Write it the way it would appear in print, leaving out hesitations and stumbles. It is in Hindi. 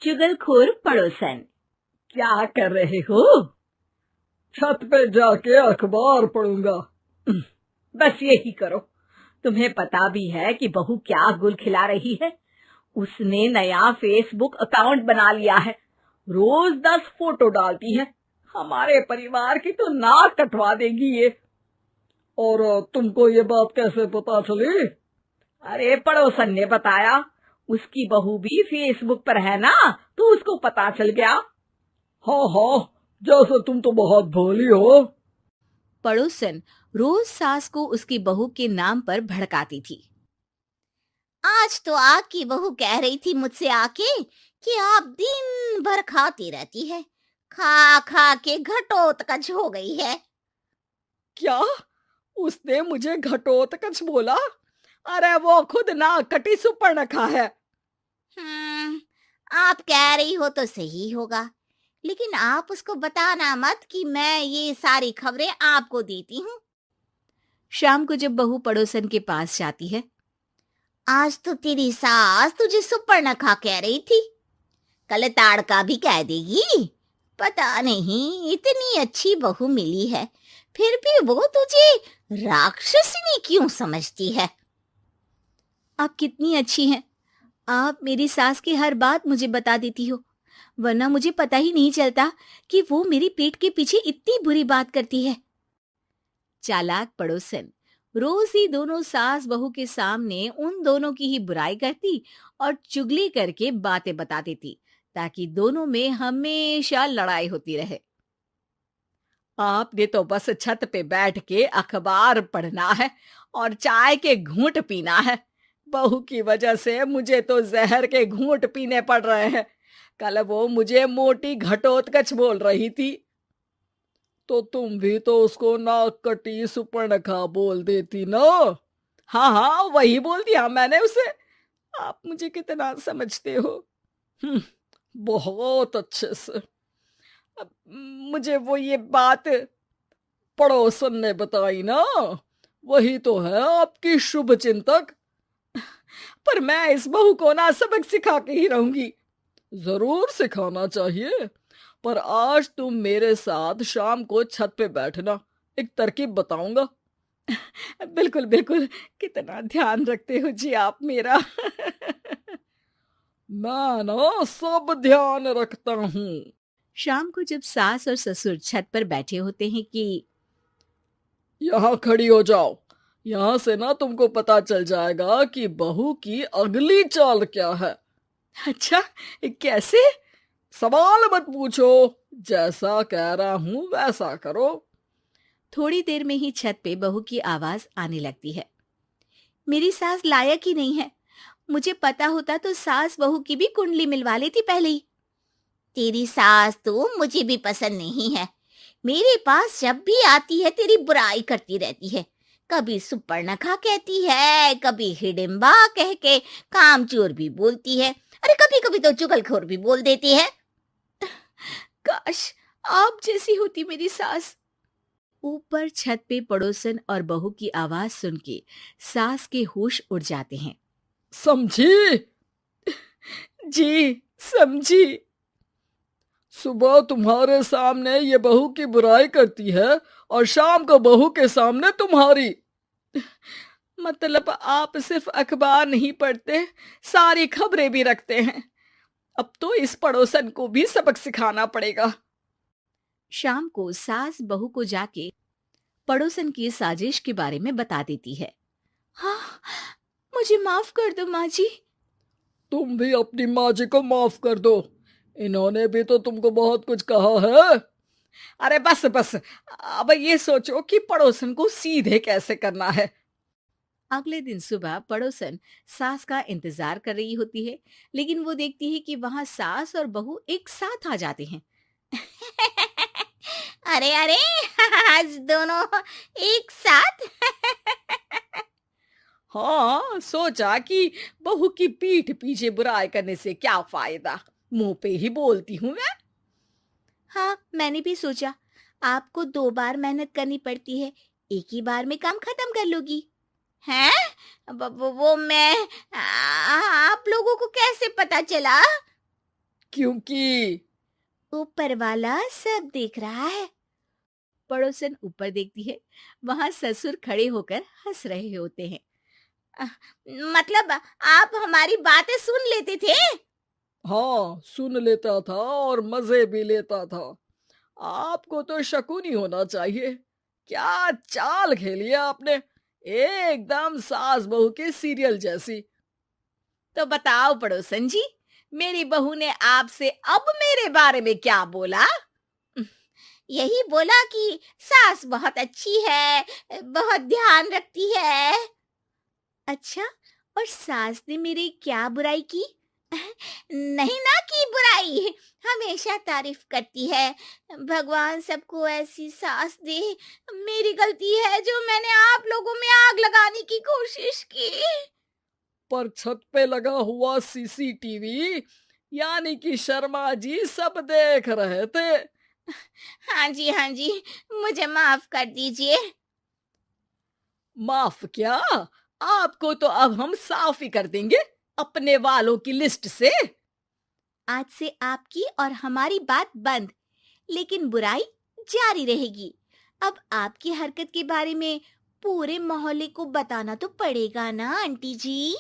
चुगलखोर पड़ोसन। क्या कर रहे हो? छत पे जाके अखबार पढ़ूंगा। बस यही करो। तुम्हें पता भी है कि बहू क्या गुल खिला रही है? उसने नया फेसबुक अकाउंट बना लिया है। रोज 10 फोटो डालती है। हमारे परिवार की तो नाक कटवा देगी ये। और तुमको ये बात कैसे पता चली? अरे पड़ोसन ने बताया। उसकी बहू भी फेसबुक पर है ना, तो उसको पता चल गया। हाँ हाँ, जैसे तुम तो बहुत भोली हो। पड़ोसन रोज सास को उसकी बहू के नाम पर भड़काती थी। आज तो आपकी बहू कह रही थी मुझसे आके कि आप दिन भर खाती रहती है, खा खा के घटोत्कच हो गई है। क्या? उसने मुझे घटोत्कच बोला? अरे वो खुद ना कटी सुपर्णखा है। आप कह रही हो तो सही होगा, लेकिन आप उसको बताना मत कि मैं ये सारी खबरें आपको देती हूँ। शाम को जब बहू पड़ोसन के पास जाती है, आज तो तेरी सास तुझे सुपर्णखा कह रही थी, कल ताड़का भी कह देगी। पता नहीं इतनी अच्छी बहू मिली है, फिर भी वो तुझे राक्षसनी क्यों समझती है? आप कितनी अच्छी हैं। आप मेरी सास की हर बात मुझे बता देती हो, वरना मुझे पता ही नहीं चलता कि वो मेरी पीठ के पीछे इतनी बुरी बात करती है। चालाक पड़ोसन रोज ही दोनों सास बहू के सामने उन दोनों की ही बुराई करती और चुगली करके बातें बता देती, ताकि दोनों में हमेशा लड़ाई होती रहे। आपने तो बस छत पे बैठ के अखबार पढ़ना है और चाय के घूंट पीना है। बहू की वजह से मुझे तो जहर के घूंट पीने पड़ रहे हैं। कल वो मुझे मोटी घटोत्कच बोल रही थी। तो तुम भी तो उसको नाक कटी सुपर्णखा बोल देती ना। हाँ हाँ, वही बोल दिया मैंने उसे। आप मुझे कितना समझते हो। बहुत अच्छे से। अब मुझे वो ये बात पड़ोसन ने बताई ना, वही तो है आपकी शुभ चिंतक। पर मैं इस बहू को ना सबक सिखा के ही रहूंगी। जरूर सिखाना चाहिए, पर आज तुम मेरे साथ शाम को छत पे बैठना, एक तरकीब बताऊंगा। बिल्कुल बिल्कुल, कितना ध्यान रखते हो जी आप मेरा। मैं ना सब ध्यान रखता हूँ। शाम को जब सास और ससुर छत पर बैठे होते हैं कि यहाँ खड़ी हो जाओ, यहाँ से ना तुमको पता चल जाएगा कि बहू की अगली चाल क्या है। अच्छा, कैसे? सवाल मत पूछो, जैसा कह रहा हूं वैसा करो। थोड़ी देर में ही छत पे बहू की आवाज आने लगती है। मेरी सास लायक ही नहीं है। मुझे पता होता तो सास बहू की भी कुंडली मिलवा लेती पहले ही। तेरी सास तो मुझे भी पसंद नहीं है। मेरे पास जब भी आती है तेरी बुराई करती रहती है। कभी सुपर्णखा कहती है, कभी हिडिंबा कह के कामचोर भी बोलती है, अरे कभी कभी तो चुगलखोर भी बोल देती है। काश आप जैसी होती मेरी सास। ऊपर छत पे पड़ोसन और बहू की आवाज सुन के सास के होश उड़ जाते हैं। समझी? जी समझी। सुबह तुम्हारे सामने ये बहू की बुराई करती है और शाम को बहू के सामने तुम्हारी। मतलब आप सिर्फ अखबार नहीं पढ़ते, सारी खबरें भी रखते हैं। अब तो इस पड़ोसन को भी सबक सिखाना पड़ेगा। शाम को सास बहू को जाके पड़ोसन की साजिश के बारे में बता देती है। हाँ, मुझे माफ कर दो माँ जी। तुम भी अपनी माँ जी को माफ कर दो, इन्होंने भी तो तुमको बहुत कुछ कहा है। अरे बस बस, अब ये सोचो कि पड़ोसन को सीधे कैसे करना है। अगले दिन सुबह पड़ोसन सास का इंतजार कर रही होती है, लेकिन वो देखती है कि वहां सास और बहू एक साथ आ जाते हैं। अरे अरे, आज दोनों एक साथ। हाँ, सोचा कि बहू की पीठ पीछे बुराई करने से क्या फायदा, मुंह पे ही बोलती हूँ मैं। हाँ, मैंने भी सोचा आपको 2 बार मेहनत करनी पड़ती है, एक ही बार में काम खत्म कर लोगी। हैं? वो मैं आप लोगों को कैसे पता चला? क्योंकि ऊपर वाला सब देख रहा है। पड़ोसन ऊपर देखती है, वहां ससुर खड़े होकर हंस रहे होते हैं। मतलब आप हमारी बातें सुन लेते थे? हाँ, सुन लेता था और मजे भी लेता था। आपको तो शकुनी होना चाहिए। क्या चाल खेली है आपने, एकदम सास बहू के सीरियल जैसी। तो बताओ पड़ोसन जी, मेरी बहू ने आपसे अब मेरे बारे में क्या बोला? यही बोला कि सास बहुत अच्छी है, बहुत ध्यान रखती है। अच्छा, और सास ने मेरी क्या बुराई की? नहीं ना की बुराई, हमेशा तारीफ करती है। भगवान सबको ऐसी सास दे। मेरी गलती है जो मैंने आप लोगों में आग लगाने की कोशिश की। पर छत पे लगा हुआ सीसीटीवी यानी कि शर्मा जी सब देख रहे थे। हाँ जी, मुझे माफ कर दीजिए। माफ क्या? आपको तो अब हम साफ ही कर देंगे अपने वालों की लिस्ट से। आज से आपकी और हमारी बात बंद, लेकिन बुराई जारी रहेगी। अब आपकी हरकत के बारे में पूरे मोहल्ले को बताना तो पड़ेगा ना आंटी जी।